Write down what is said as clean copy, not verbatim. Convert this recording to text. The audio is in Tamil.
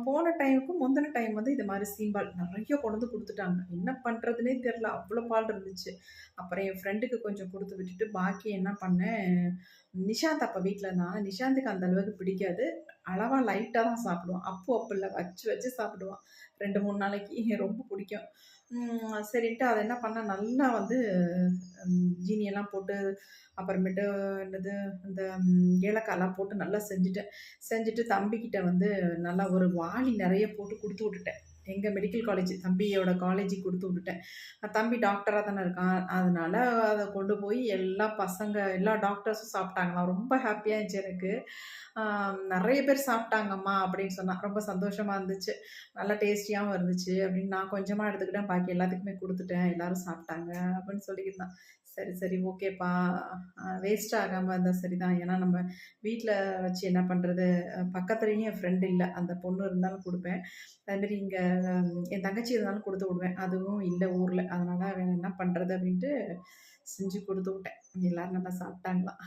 போன டைமுக்கும் முந்தின டைம் வந்து இது மாரி சீம்பால் நெறைய கொண்டு வந்து குடுத்துட்டாங்க. என்ன பண்றதுன்னே தெரியல. அவ்ளோ பால் இருந்துச்சு. அப்புறம் என் ஃப்ரெண்டுக்கு கொஞ்சம் குடுத்து விட்டுட்டு, பாக்கி என்ன பண்ணேன், நிஷாந்த் அப்ப வீட்ல இருந்தான். நிஷாந்துக்கு அந்த அளவுக்கு பிடிக்காது. அளவா லைட்டா தான் சாப்பிடுவான். அப்பு இல்ல வச்சு வச்சு சாப்பிடுவான். 2, 3 நாளைக்கு ரொம்ப பிடிக்கும். சரின்ட்டு அத என்ன பண்ணேன், நல்லா வந்து ஜீனியெல்லாம் போட்டு, அப்புறமேட்டு என்னது இந்த ஏலக்காய்லாம் போட்டு நல்லா செஞ்சுட்டேன். செஞ்சுட்டு தம்பிக்கிட்ட வந்து நல்லா ஒரு வாளி நெறைய போட்டு குடுத்து விட்டுட்டேன். எங்க மெடிக்கல் காலேஜ் தம்பியோட காலேஜுக்கு குடுத்து விட்டுட்டேன். தம்பி டாக்டரா தானே இருக்கான். அதனால அத கொண்டு போய் எல்லா பசங்க எல்லா டாக்டர்ஸும் சாப்பிட்டாங்களாம். ரொம்ப ஹேப்பியா இருந்துச்சு எனக்கு. ஆ "நெறைய பேர் சாப்பிட்டாங்கம்மா" அப்படின்னு சொன்னா. ரொம்ப சந்தோஷமா இருந்துச்சு. நல்லா டேஸ்டியாவும் இருந்துச்சு அப்படின்னு நான் கொஞ்சமா எடுத்துக்கிட்டேன். பாக்கி எல்லாத்துக்குமே குடுத்துட்டேன். எல்லாரும் சாப்பிட்டாங்க அப்படின்னு சொல்லியிருந்தான். சரி, சரி ஓகேப்பா. வேஸ்ட் ஆகாம இருந்தா சரிதான். ஏன்னா நம்ம வீட்ல வச்சு என்ன பண்றது? பக்கத்துலயும் என் ஃப்ரெண்ட் இல்ல. அந்த பொண்ணு இருந்தாலும் குடுப்பேன். அதுமாரி இங்க என் தங்கச்சி இருந்தாலும் குடுத்து விடுவேன். அதுவும் இல்ல ஊர்ல. அதனால வேற என்ன பண்றது? அப்படின்ட்டு செஞ்சு குடுத்து விட்டேன். எல்லாரும் நல்லா சாப்பிட்டாங்களாம்.